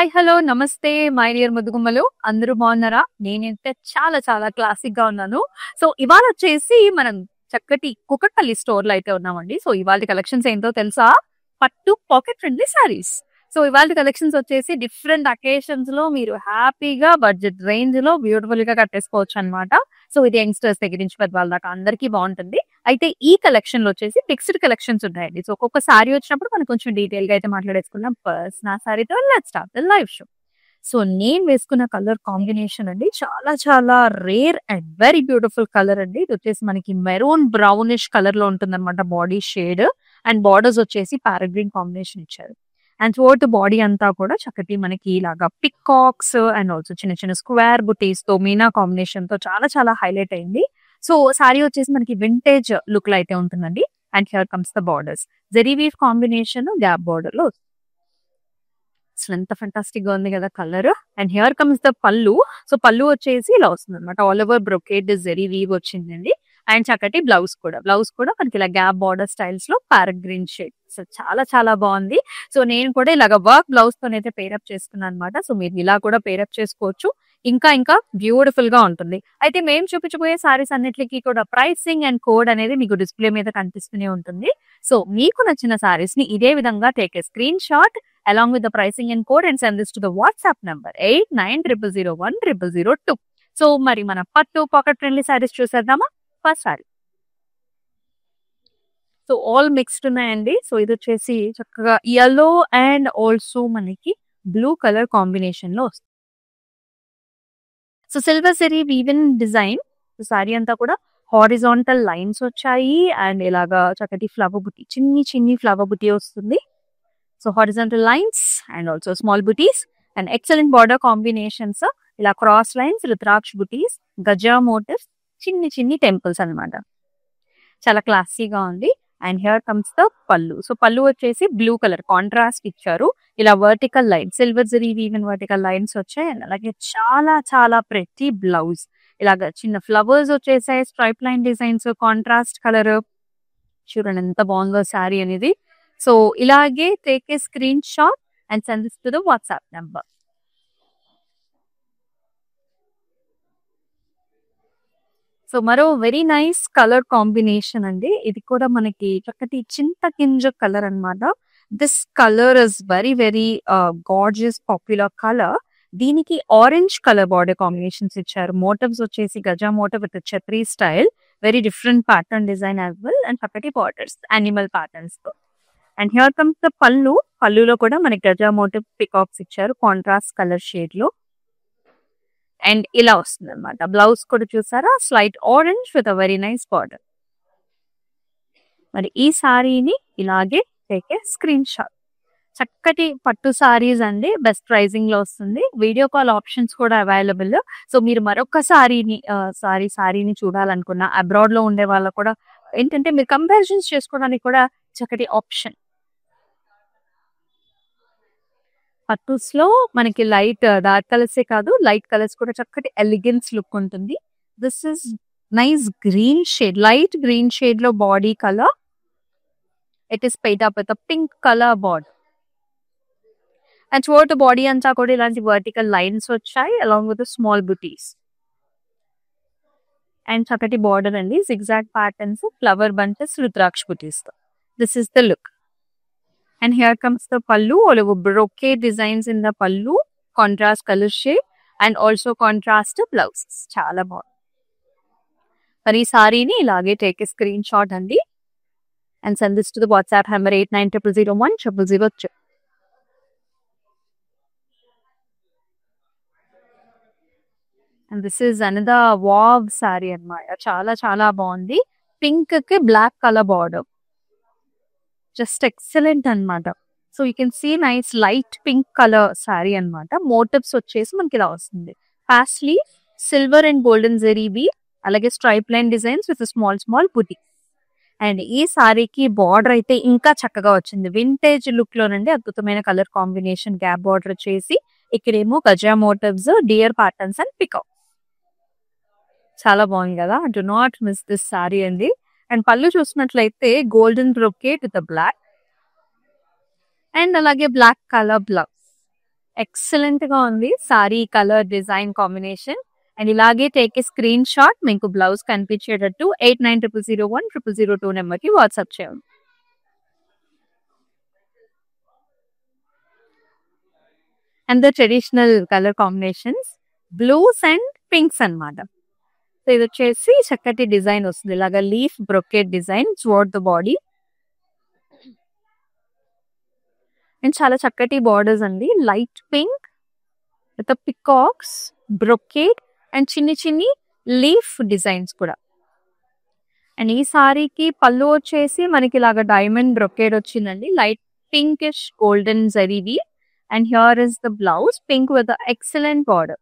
Hi hello నమస్తే my dear ముదుగుమ్మలు అందరూ బాగున్నారా? నేనైతే చాలా చాలా క్లాసిక్ గా ఉన్నాను. సో ఇవాళ వచ్చేసి మనం చక్కటి కుకట్పల్లి స్టోర్ లో అయితే ఉన్నామండి. సో ఇవాళ కలెక్షన్స్ ఏంటో తెలుసా? పట్టు పాకెట్ ఫ్రెండ్లీ సారీస్. సో ఇవాళ కలెక్షన్స్ వచ్చేసి డిఫరెంట్ అకేషన్స్ లో మీరు హ్యాపీగా బడ్జెట్ రేంజ్ లో బ్యూటిఫుల్ గా కట్టేసుకోవచ్చు అన్నమాట. సో ఇది యంగ్స్టర్స్ దగ్గర నుంచి పెద్దవాళ్ళ దాకా అందరికీ బాగుంటుంది. అయితే ఈ కలెక్షన్ లో వచ్చేసి ఫిక్స్డ్ కలెక్షన్స్ ఉన్నాయండి. సో ఒక్కొక్క సారీ వచ్చినప్పుడు మనం కొంచెం డీటెయిల్ గా అయితే మాట్లాడేసుకున్నాం. ఫస్ట్ నా సారీతో let's start the live show. So నేను వేసుకున్న కలర్ కాంబినేషన్ అండి చాలా చాలా rare and very beautiful colour అండి. ఇది వచ్చేసి మనకి మెరూన్ బ్రౌనిష్ కలర్ లో ఉంటుంది అనమాట బాడీ షేడ్. అండ్ బార్డర్స్ వచ్చేసి ప్యారెట్ గ్రీన్ కాంబినేషన్ ఇచ్చారు. అండ్ త్రూఅవుట్ బాడీ అంతా కూడా చక్కటి మనకి ఇలాగా పికాక్స్ అండ్ ఆల్సో చిన్న చిన్న స్క్వేర్ బుటీస్ తో మీనా కాంబినేషన్ తో చాలా చాలా హైలైట్ అయింది. సో సారీ వచ్చేసి మనకి వింటేజ్ లుక్ లో అయితే ఉంటుందండి. And here comes the borders. Zari weave combination gap border లో అసలు ఎంత ఫంటాస్టిక్ గా ఉంది కదా colour. And here comes the pallu. So pallu వచ్చేసి ఇలా వస్తుంది అనమాట. All over brocade zari weave వచ్చిందండి. అండ్ చక్కటి బ్లౌజ్ కూడా మనకి ఇలా గ్యాప్ బార్డర్ స్టైల్స్ లో ప్యారెట్ గ్రీన్ షేడ్. సో చాలా చాలా బాగుంది. సో నేను కూడా ఇలాగ వర్క్ బ్లౌజ్ తోనైతే పేరప్ చేసుకున్నాను అనమాట. సో మీరు ఇలా కూడా పేరప్ చేసుకోవచ్చు. ఇంకా ఇంకా బ్యూటిఫుల్ గా ఉంటుంది. అయితే మేము చూపించబోయే సారీస్ అన్నిటికీ కూడా ప్రైసింగ్ అండ్ కోడ్ అనేది మీకు డిస్ప్లే మీద కనిపిస్తూనే ఉంటుంది. సో మీకు నచ్చిన సారీస్ ని ఇదే విధంగా take a screen shot along with the pricing and code and send this to the WhatsApp number 8900010002. So మరి మన పట్టు పాకెట్ ఫ్రెండ్లీ సారీస్ చూసేద్దామా? First sari. So all mixed ఉన్నాయండి. సో ఇది వచ్చేసి చక్కగా yellow అండ్ ఆల్సో మనకి బ్లూ కలర్ కాంబినేషన్ లో వస్తుంది. So silver zari woven design. Sari అంతా కూడా హారిజాంటల్ లైన్స్ వచ్చాయి. అండ్ ఇలాగా చక్కటి ఫ్లవర్ బుట్టి, చిన్ని ఫ్లవర్ బుట్టి వస్తుంది. So horizontal lines and also small butis and excellent border combinations. ఇలా క్రాస్ లైన్స్, రుద్రాక్ష బుటీస్, గజా మోటివ్స్, చిన్ని టెంపుల్స్ అన్నమాట. చాలా క్లాసీగా ఉంది. And here comes the pallu. So pallu వచ్చేసి బ్లూ కలర్ కాంట్రాస్ట్ ఇచ్చారు. ఇలా vertical line, silver zari woven vertical lines వచ్చాయి. అండ్ అలాగే చాలా చాలా ప్రెట్టి బ్లౌజ్. ఇలాగ చిన్న ఫ్లవర్స్ వచ్చేసాయి, stripe line designs, contrast colour. చూడండి ఎంత బాగుందో శారీ అనేది. సో ఇలాగే take a screen shot and send this to the WhatsApp number. So మరో వెరీ నైస్ కలర్ కాంబినేషన్ అండి. ఇది కూడా మనకి చక్కటి చింతగింజ కలర్ అన్నమాట. This colour is very very gorgeous popular colour. దీనికి ఆరెంజ్ కలర్ బార్డర్ కాంబినేషన్స్ ఇచ్చారు. మోటివ్స్ వచ్చేసి గజా మోటివ్ విత్ ఛత్రీ style, very different pattern design as well. And చక్కటి బార్డర్స్ అనిమల్ ప్యాటర్న్స్ తో. And here comes the pallu. పళ్ళులో కూడా మనకి గజా మోటివ్ పికాక్స్ ఇచ్చారు కాంట్రాస్ట్ కలర్ షేడ్ లో. అండ్ ఇలా వస్తుంది అనమాట. బ్లౌజ్ కూడా చూసారా, slight orange with a very nice border. మరి ఈ సారీని ఇలాగే టేక్ ఏ స్క్రీన్ షాట్. చక్కటి పట్టు సారీస్ అండి, బెస్ట్ ప్రైజింగ్ లో వస్తుంది. వీడియో కాల్ ఆప్షన్స్ కూడా అవైలబుల్. సో మీరు మరొక సారీని చూడాలనుకున్నా, అబ్రాడ్ లో ఉండే వాళ్ళకు కూడా ఏంటంటే మీరు కంపారిజన్స్ చేసుకోవడానికి కూడా చక్కటి ఆప్షన్. పట్టుస్ లో మనకి లైట్ డార్క్ కలర్సే కాదు, లైట్ కలర్స్ కూడా చక్కటి ఎలిగెన్స్ లుక్ ఉంటుంది. This is nice green shade, light green shade లో body colour. It is paired up with pink colour border. And throughout body అంతా కూడా ఇలాంటి వర్టికల్ లైన్స్ వచ్చాయి along with small butis. And చక్కటి border అండి, zigzag patterns, flower bunches, rudraksha butis. This is the look. And here comes the pallu, all over brocade designs in the pallu, contrast color shade and also contrast blouses. చాలా బాగుంది. మరి ఈ సారీని ఇలాగే take a screen shot అండి and send this to the WhatsApp number 8900010002. And this is another wow sari అన్నమాట. చాలా చాలా బాగుంది. పింక్ కి black colour border, just excellent అన్నమాట. So you can see nice light pink colour sari అన్నమాట. మోటివ్స్ వచ్చేసి మనకి ఇలా వస్తుంది. Paisley silver and golden zari బీ, అలాగే stripe line designs with small buti. And ఈ సారీకి బార్డర్ అయితే ఇంకా చక్కగా వచ్చింది. వింటేజ్ లుక్ లోనండి అద్భుతమైన కలర్ కాంబినేషన్. గ్యాప్ బార్డర్ వచ్చేసి ఇక్కడేమో గజా motifs, deer patterns and peacock. చాలా బాగుంది కదా. Do not miss this sari అండి. అండ్ పళ్ళు చూసినట్లయితే golden brocade with black and అలాగే బ్లాక్ కలర్ బ్లౌజ్. ఎక్సలెంట్ గా ఉంది sari colour design combination. And ఇలాగే టేక్ ఏ స్క్రీన్ షాట్, మీకు బ్లౌజ్ కనిపించేటట్టు 8900010002 నెంబర్ కి వాట్సాప్ చేయండి. And the traditional colour combinations blues and pinks అన్నమాట. సో ఇది వచ్చేసి చక్కటి డిజైన్ వస్తుంది, ఇలాగా leaf brocade design throughout the body. And చాలా చక్కటి బార్డర్స్ అండి, light pink with peacocks, brocade and చిన్ని చిన్ని లీఫ్ డిజైన్స్ కూడా. అండ్ ఈ సారీకి పళ్ళు వచ్చేసి మనకి ఇలాగా డైమండ్ బ్రొకెట్ వచ్చిందండి, లైట్ పింకిష్ గోల్డెన్ జరీవి. And here is the blouse pink with excellent border.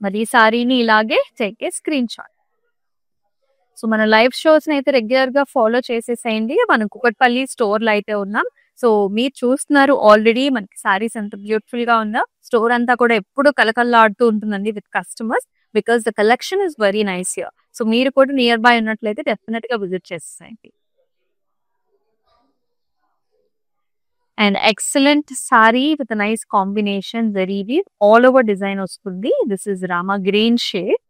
మరి ఈ సారీని ఇలాగే take a screen shot. So మన లైవ్ షోస్ అయితే రెగ్యులర్ గా ఫాలో చేసేసేయండి. మనం కుకట్పల్లి స్టోర్ లో అయితే ఉన్నాం. సో మీరు చూస్తున్నారు ఆల్రెడీ మనకి సారీస్ ఎంత బ్యూటిఫుల్ గా ఉందో. స్టోర్ అంతా కూడా ఎప్పుడు కలకల్లాడుతూ ఉంటుందండి with customers, because the collection is very nice here. So మీరు కూడా నియర్ బై ఉన్నట్లయితే డెఫినెట్ గా విజిట్ చేసేసేయండి. And excellent sari with nice combination జరీవి ఆల్ ఓవర్ డిజైన్ వస్తుంది. This is rama green shade,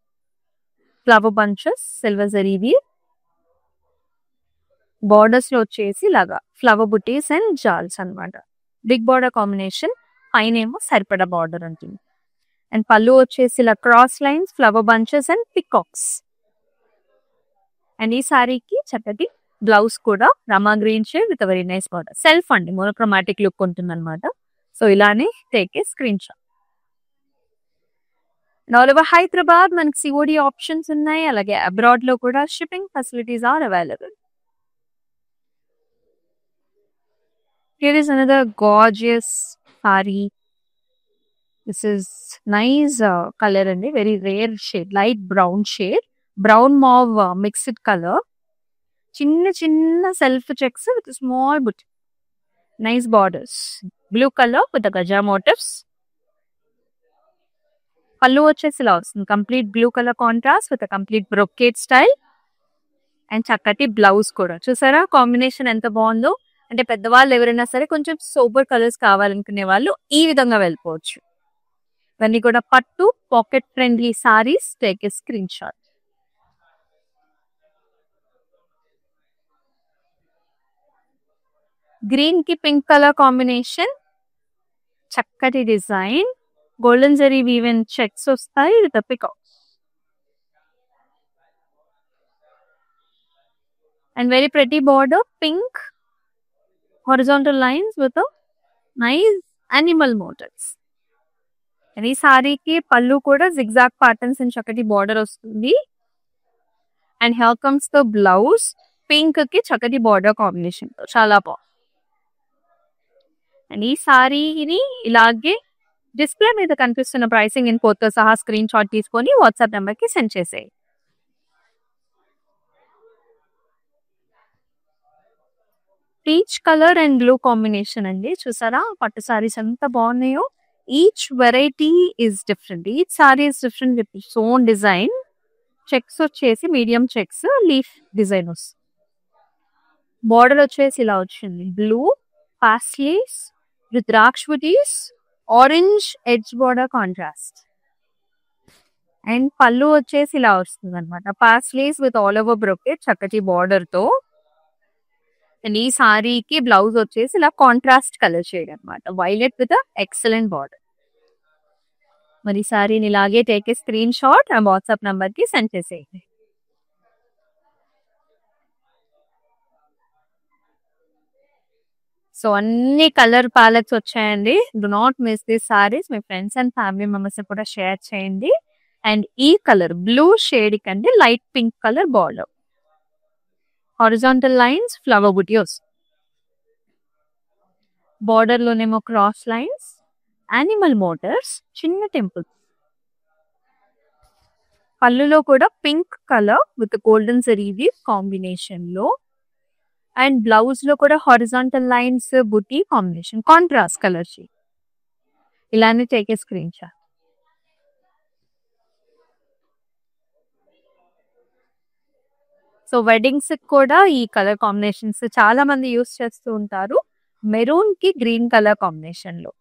flower bunches, silver జరీవి. బార్డర్స్ లో వచ్చేసి లాగా ఫ్లవర్ బుటీస్ అండ్ జాల్స్ అన్నమాట. బిగ్ బార్డర్ కాంబినేషన్, పైన ఏమో సరిపడా బార్డర్ ఉంటుంది. అండ్ పళ్ళు వచ్చేసి ఇలా cross lines, flower bunches and peacocks. And ఈ సారీకి చక్కటి బ్లౌజ్ కూడా rama green shade with very nice border. Self అండి, మోనోక్రోమాటిక్ లుక్ ఉంటుంది అనమాట. సో ఇలానే take a screen shot. All over Hyderabad మనకి సిఓడి ఆప్షన్స్ ఉన్నాయి, అలాగే అబ్రాడ్ లో కూడా shipping facilities are available. Here is another gorgeous saree. This is nice color and very rare shade, light brown shade, brown mauve mixed color. Chinna chinna self checks with small but nice borders. Blue color with the gaja motifs. Pallu vachesi ఇలా వస్తుంది, complete blue colour contrast with complete brocade style. And చక్కటి blouse కూడా చూసారా, combination ఎంత బాగుందో. అంటే పెద్దవాళ్ళు ఎవరైనా సరే కొంచెం సోబర్ కలర్స్ కావాలనుకునే వాళ్ళు ఈ విధంగా వెళ్ళిపోవచ్చు. ఇవన్నీ కూడా పట్టు pocket friendly saris. Take a screen shot. Green కి పింక్ కలర్ కాంబినేషన్, చక్కటి design, golden zari woven checks వస్తాయి with peacocks. And very pretty border, pink horizontal lines with a nice animal motifs. And ఈ సారీకి పళ్ళు కూడా zigzag patterns and చక్కటి border వస్తుంది. And here comes the blouse, pink కి చక్కటి బార్డర్ కాంబినేషన్, చాలా బాగుంది. అండ్ ఈ సారీని ఇలాగే డిస్ప్లే మీద కనిపిస్తున్న ప్రైసింగ్ ఇన్ కోడ్తో సహా స్క్రీన్ షాట్ తీసుకొని వాట్సాప్ నెంబర్ కి సెండ్ చేసేయి. Peach colour and blue combination అండి, చూసారా పట్టు సారీస్ ఎంత బాగున్నాయో. Each variety is different, each sari is different with some design. Checks వచ్చేసి మీడియం చెక్స్, లీఫ్ డిజైన్ వస్తుంది. బార్డర్ వచ్చేసి ఇలా వచ్చింది, బ్లూ పాస్లీస్ విత్ ద్రాక్ష butis, orange edge border contrast. And పళ్ళు వచ్చేసి ఇలా వస్తుంది అనమాట, paisleys with all over brocade చక్కటి బార్డర్ తో. అండ్ ఈ సారీకి బ్లౌజ్ వచ్చేసి ఇలా కాంట్రాస్ట్ కలర్ షేడ్ అనమాట, వైలెట్ విత్ ఎక్సలెంట్ బార్డర్. మరి సారీని ఇలాగే టేక్ ఏ స్క్రీన్ షాట్ ఆ వాట్సాప్ నంబర్ కి సెండ్ చేసేయండి. సో అన్ని కలర్ ప్యాలెట్స్ వచ్చాయండి. Do not miss this saris. మీ ఫ్రెండ్స్ అండ్ ఫ్యామిలీ మెంబర్స్ కూడా షేర్ చేయండి. అండ్ ఈ కలర్ బ్లూ షేడ్ కంటే light pink colour border, horizontal lines, flower butis. Border లోనేమో క్రాస్ లైన్స్, యానిమల్ మోటార్స్, చిన్న టెంపుల్. పళ్ళులో కూడా pink colour with golden zari combination లో. అండ్ బ్లౌజ్ లో కూడా హారిజాంటల్ లైన్స్, బుటీ కాంబినేషన్, కాంట్రాస్ట్ కలర్ షేడ్. ఇలానే take a screen shot. So weddings కూడా ఈ కలర్ కాంబినేషన్స్ చాలా మంది యూస్ చేస్తూ ఉంటారు. మెరూన్ కి గ్రీన్ కలర్ కాంబినేషన్ లో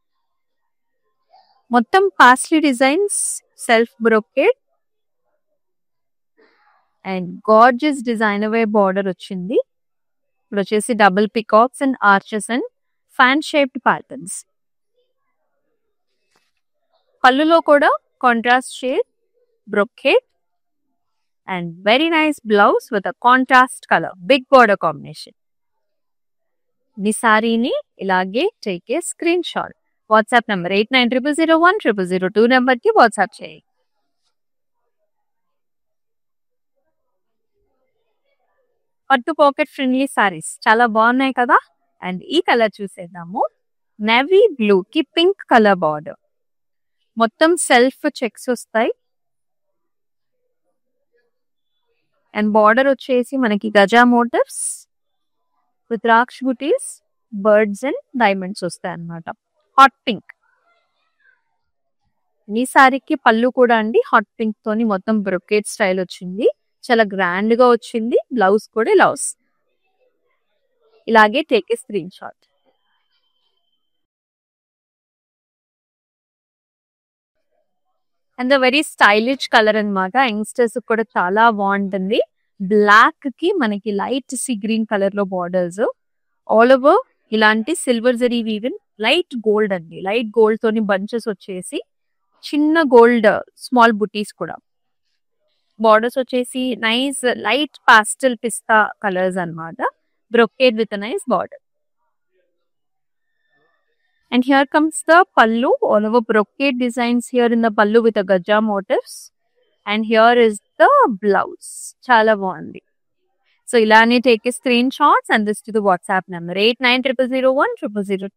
మొత్తం paisley designs, self brocade and gorgeous designer way border వచ్చింది. ఇప్పుడు వచ్చేసి double peacocks and arches and fan shaped patterns. పళ్ళులో కూడా contrast shade brocade and very nice blouse with a contrast colour, big border combination. ఈ సారీని ఇలాగే take a screen shot. WhatsApp number 8900010002 number కి WhatsApp చేయండి. పట్టు పాకెట్ ఫ్రెండ్లీ సారీస్ చాలా బాగున్నాయి కదా. అండ్ ఈ కలర్ చూసేద్దాము. నేవీ బ్లూ కి పింక్ కలర్ బార్డర్, మొత్తం సెల్ఫ్ చెక్స్ వస్తాయి అండ్ బార్డర్ వచ్చేసి మనకి గజా మోటివ్స్ విత్ రాక్ష బుటీస్, బర్డ్స్ అండ్ డైమండ్స్ వస్తాయి అన్నమాట. Hot pink. ఈ సారీకి పళ్ళు కూడా అండి హాట్ పింక్ తోని మొత్తం బ్రొకేట్ స్టైల్ వచ్చింది. చాలా గ్రాండ్ గా వచ్చింది. బ్లౌజ్ కూడా ఇలా వస్తుంది. ఇలాగే take a screen shot. And very stylish colour అన్నమాట. యంగ్స్టర్స్ కూడా చాలా బాగుంటుంది. బ్లాక్ కి మనకి లైట్ సీ గ్రీన్ కలర్ లో బార్డర్స్, ఆల్ ఓవర్ ఇలాంటి సిల్వర్ జరీ వీవిన్, లైట్ గోల్డ్ అండి. లైట్ గోల్డ్ తోని బంచెస్ వచ్చేసి చిన్న గోల్డ్ స్మాల్ బుటీస్ కూడా. బార్డర్స్ వచ్చేసి నైస్ లైట్ పాస్టల్ పిస్తా కలర్స్ అన్నమాట. Brocade with nice border. And here comes the pallu, all over brocade designs here in the pallu with a gaja motifs. And here is the blouse. Chala baagundi. So ilani take a screenshots and this to the WhatsApp number 8900010002.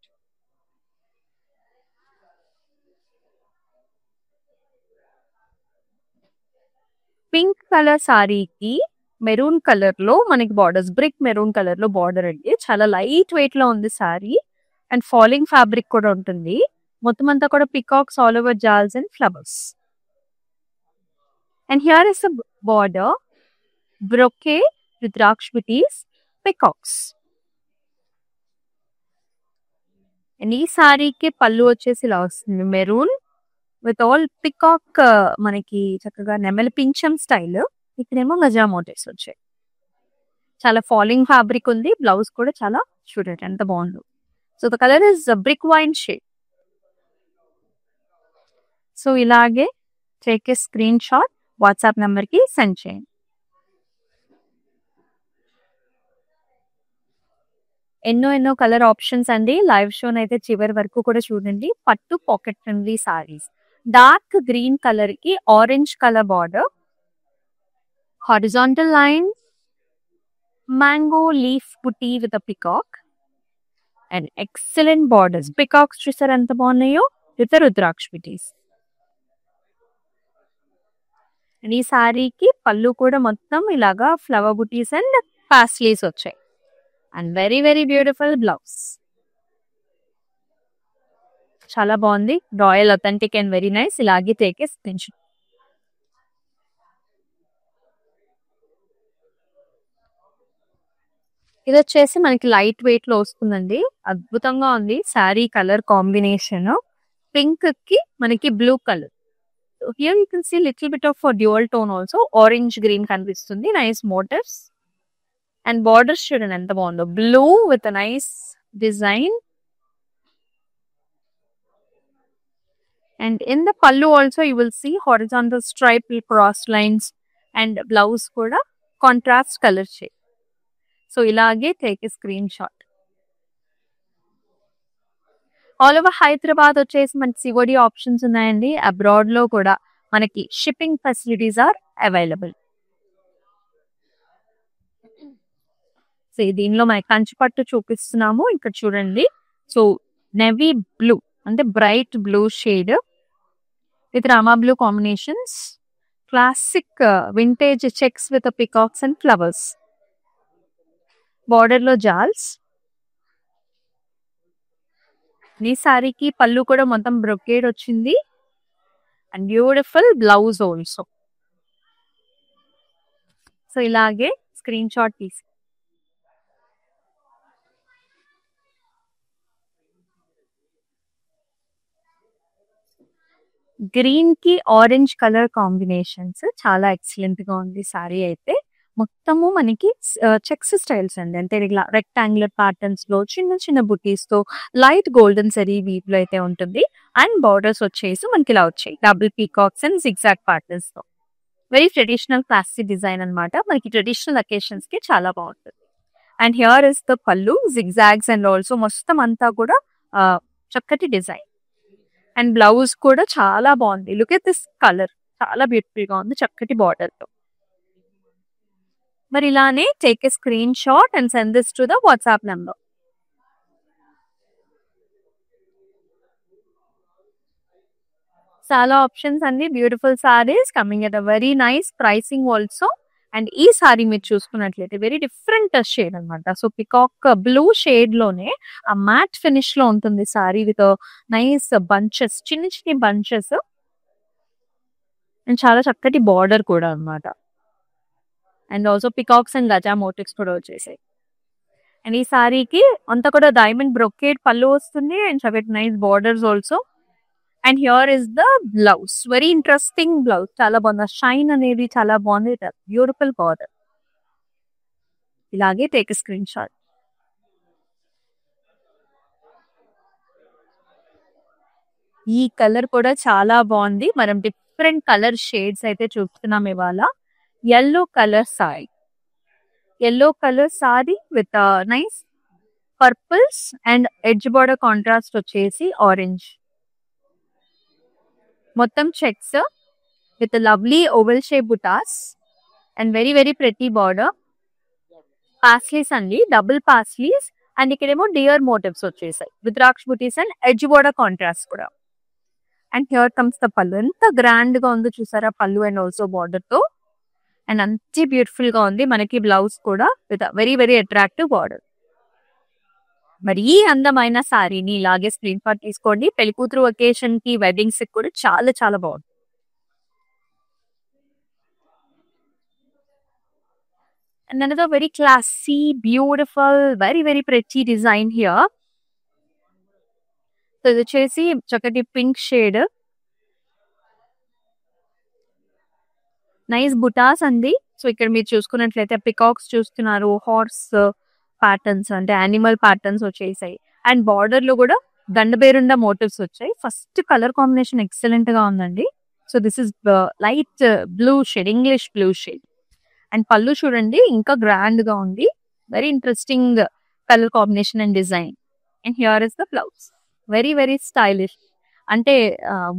Pink colour సారీకి maroon colour లో మనకి borders, brick maroon colour లో border అండి. చాలా light weight లో ఉంది sorry and falling fabric కూడా ఉంటుంది. మొత్తం అంతా కూడా పికాక్స్ ఆల్ ఓవర్ జాల్స్ and flowers. And here is a border brocade with రాక్ష బుటీస్, పికాక్స్. అండ్ ఈ సారీకి పళ్ళు వచ్చేసి ఇలా వస్తుంది మెరూన్ విత్ ఆల్ పికాక్, మనకి చక్కగా నెమలి పింఛం స్టైల్. ఇక్కడేమో గజా మోటివ్స్ వచ్చాయి. చాలా ఫాలింగ్ ఫ్యాబ్రిక్ ఉంది. బ్లౌజ్ కూడా చాలా చూడండి ఎంత బాగుందో. So the colour is brick wine shade. So ఇలాగే take a screen shot, WhatsApp number కి సెండ్ చేయండి. ఎన్నో కలర్ ఆప్షన్స్ అండి. లైవ్ షోన్ అయితే చివరి వరకు కూడా చూడండి. పట్టు pocket friendly saris. Dark green colour కి orange colour border, horizontal line, mango leaf buti with a peacock and excellent borders. Peacocks చూసారు ఎంత బాగున్నాయో విత్ రుద్రాక్ష బుటీస్. అండ్ ఈ సారీకి పళ్ళు కూడా మొత్తం ఇలాగా ఫ్లవర్ బుటీస్ అండ్ పాస్లీస్ వచ్చాయి. And very very beautiful blouse. చాలా బాగుంది. Royal authentic and very nice. ఇలాగే టేక్ ఏ స్క్రీన్ షాట్. ఇది వచ్చేసి మనకి లైట్ వెయిట్ లో వస్తుందండి. అద్భుతంగా ఉంది శారీ కలర్ కాంబినేషన్. పింక్ కి మనకి blue colour. Here you can see little bit of dual tone also. Orange green కనిపిస్తుంది. నైస్ మోటివ్స్ అండ్ బార్డర్స్ చూడండి ఎంత బాగుందో. Blue with nice design. And in the pallu also you will see horizontal stripe cross lines and blouse kuda contrast color shade. So ilage take a screenshot. All over Hyderabad వచ్చేసి మనకి COD options ఉన్నాయండి. Abroad లో కూడా మనకి shipping facilities are available. So దీనిలో మనకి కంచి పట్టు చూపిస్తున్నాము. ఇక్కడ చూడండి. సో నెవీ బ్లూ అంటే bright blue shade with Rama blue combinations, classic vintage checks with the peacocks and flowers. Border lo jals. ఈ సారీకి పళ్ళు కూడా మొత్తం బ్రొకేడ్ వచ్చింది and beautiful blouse also. So ఇలాగే స్క్రీన్ షాట్ తీసి గ్రీన్ కి ఆరెంజ్ కలర్ కాంబినేషన్స్ చాలా ఎక్సలెంట్ గా ఉంది సారీ అయితే. మొత్తము మనకి చెక్స్ స్టైల్స్ అండి. అంటే ఇలా రెక్టాంగులర్ ప్యాటర్న్స్ లో చిన్న చిన్న బుటీస్ తో లైట్ గోల్డెన్ జరీ వీవ్ లో అయితే ఉంటుంది. అండ్ బార్డర్స్ వచ్చేసి మనకి ఇలా వచ్చాయి double peacocks and zigzag patterns తో. వెరీ ట్రెడిషనల్ క్లాసిక్ డిజైన్ అన్నమాట. మనకి ట్రెడిషనల్ అకేషన్స్ కి చాలా బాగుంటుంది. అండ్ హియర్ ఇస్ ద పల్లు జిగ్జాగ్స్ అండ్ ఆల్సో మొత్తం అంతా కూడా చక్కటి డిజైన్. అండ్ బ్లౌజ్ కూడా చాలా బాగుంది. లుక్ ఎట్ దిస్ కలర్, చాలా బ్యూటిఫుల్ గా ఉంది చక్కటి బార్డర్ తో. మరి ఇలానే take a screen shot and send this to the WhatsApp number. చాలా ఆప్షన్స్ అండి. Beautiful saris coming at a very nice pricing also. And ఈ సారీ మీరు చూసుకున్నట్లయితే వెరీ డిఫరెంట్ షేడ్ అనమాట. సో పికాక్ బ్లూ షేడ్ లోనే ఆ మ్యాట్ ఫినిష్ లో ఉంటుంది సారీ విత్ నైస్ బంచెస్, చిన్న చిన్న బంచెస్. అండ్ చాలా చక్కటి బార్డర్ కూడా అనమాట. అండ్ ఆల్సో పికాక్స్ అండ్ గజా మోటివ్స్ కూడా వచ్చేసాయి. అండ్ ఈ సారీకి అంతా కూడా డైమండ్ బ్రొకేడ్ పళ్ళు వస్తుంది అండ్ చక్కటి nice borders also. And here is the blouse, very interesting blouse, చాలా బాగుంది. షైన్ అనేది చాలా బాగుంది. Beautiful border. ఇలాగే టేక్ స్క్రీన్ షాట్. ఈ కలర్ కూడా చాలా బాగుంది. మనం డిఫరెంట్ కలర్ షేడ్స్ అయితే చూస్తున్నాం ఇవాళ. Yellow colour sari, yellow colour sari with nice purples and edge border contrast వచ్చేసి ఆరెంజ్. మొత్తం checks with lovely oval shape butas and very very pretty border. Paisleys అండి, డబుల్ పాస్లీస్. అండ్ ఇక్కడేమో డియర్ మోటివ్స్ వచ్చేసాయి with రాక్ష butis and edge border contrast కూడా. And here comes the pallu. ఎంత grand గా ఉందో చూసారా పళ్ళు అండ్ ఆల్సో బార్డర్ తో. అండ్ అంతే బ్యూటిఫుల్ గా ఉంది. మనకి బ్లౌజ్ కూడా with very very attractive border. మరి ఈ అందమైన సారీని ఇలాగే స్క్రీన్ షాట్ తీసుకోండి. పెళ్లి కూతురు ఒకేషన్ కి, వెడ్డింగ్స్ కి కూడా చాలా చాలా బాగుంది. And another very classy, beautiful, very very pretty design here. So ఇది వచ్చేసి చక్కటి పింక్ షేడ్, నైస్ బుటాస్ అండి. సో ఇక్కడ మీరు చూసుకున్నట్లయితే పికాక్స్ చూస్తున్నారు, హార్స్ ప్యాటర్న్స్ అంటే యానిమల్ ప్యాటర్న్స్ వచ్చేసాయి. అండ్ బార్డర్ లో కూడా దండబేరుండ మోటివ్స్ వచ్చాయి. ఫస్ట్ కలర్ కాంబినేషన్ ఎక్సలెంట్ గా ఉందండి. So this is light blue shade, English blue shade. And పళ్ళు చూడండి ఇంకా గ్రాండ్ గా ఉంది. Very interesting colour combination and design. And here is the blouse, very very stylish. అంటే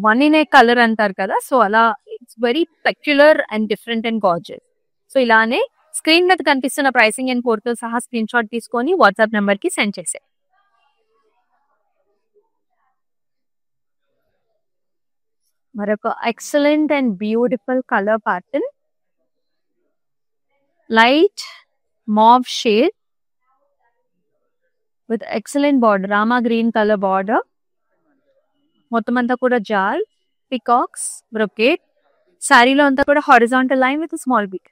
వన్ ఇన్ ఏ కలర్ అంటారు కదా, సో అలా it's very peculiar and different and gorgeous. So ఇలానే స్క్రీన్ మీద కనిపిస్తున్న ప్రైసింగ్ అండ్ కోడ్ తో సహా screen shot తీసుకొని వాట్సాప్ నెంబర్ కి సెండ్ చేసే. మరొక excellent and beautiful colour pattern, light mauve shade with excellent border, rama green colour border. మొత్తం అంతా కూడా జాల్, పికాక్స్, బ్రొకేట్. శారీలో అంతా కూడా horizontal line with small beat.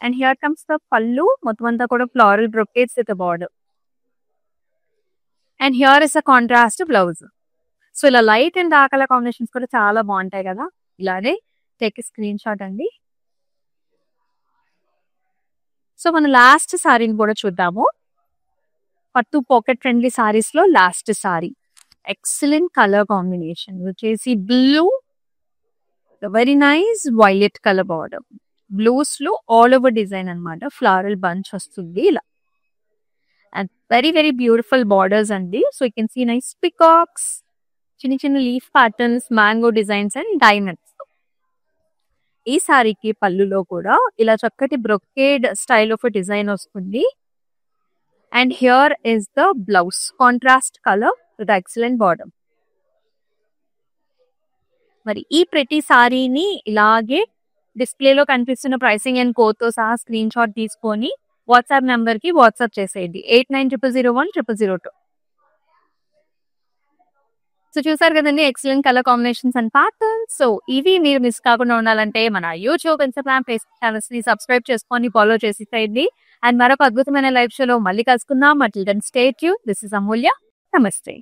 And here comes the pallu, మొత్తం అంతా కూడా floral brocades with border. And here is a contrast blouse. So ఇలా light and dark colour combinations కూడా చాలా బాగుంటాయి కదా. ఇలానే టేక్ స్క్రీన్ షాట్ అండి. సో మన లాస్ట్ సారీని కూడా చూద్దాము. పట్టు పాకెట్ ఫ్రెండ్లీ సారీస్ లో last sari, excellent colour combination వచ్చేసి blue, very nice violet colour border. Blues లో ఆల్ ఓవర్ డిజైన్ అనమాట, ఫ్లారల్ బంచ్ వస్తుంది ఇలా. And very very beautiful borders అండి. So you can see nice peacocks, చిన్న చిన్న leaf patterns, mango designs and diamonds. ఈ సారీకి పళ్ళులో కూడా ఇలా చక్కటి బ్రొకేడ్ స్టైల్ ఆఫ్ డిజైన్ వస్తుంది. And here is the blouse, contrast colour with excellent border. మరి ఈ ప్రతి సారీని ఇలాగే డిస్ప్లేలో కనిపిస్తున్న ప్రైసింగ్ అండ్ కోడ్ తో సహా స్క్రీన్ షాట్ తీసుకొని వాట్సాప్ నెంబర్ కి వాట్సాప్ చేసేయండి 8900010002. సో చూసారు కదండి excellent colour combinations and patterns. So ఇవి మీరు మిస్ కాకుండా ఉండాలంటే మన యూట్యూబ్, ఇన్స్టాగ్రామ్, ఫేస్బుక్ ఛానల్స్ ని సబ్స్క్రైబ్ చేసుకొని ఫాలో చేసేయండి. అండ్ మరొక అద్భుతమైన లైవ్ షోలో మళ్ళీ కలుసుకుందాం. Until then, stay tuned. This is Amulya. Namaste.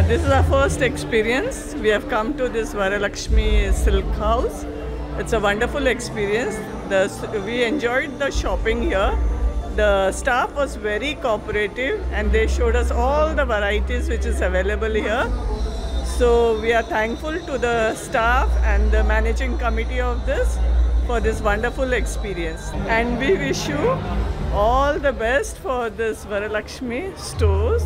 This is our first experience. We have come to this Varalakshmi Silk House. It's a wonderful experience. We enjoyed the shopping here. The staff was very cooperative and they showed us all the varieties which is available here. So we are thankful to the staff and the managing committee of this for this wonderful experience. And we wish you all the best for this Varalakshmi stores.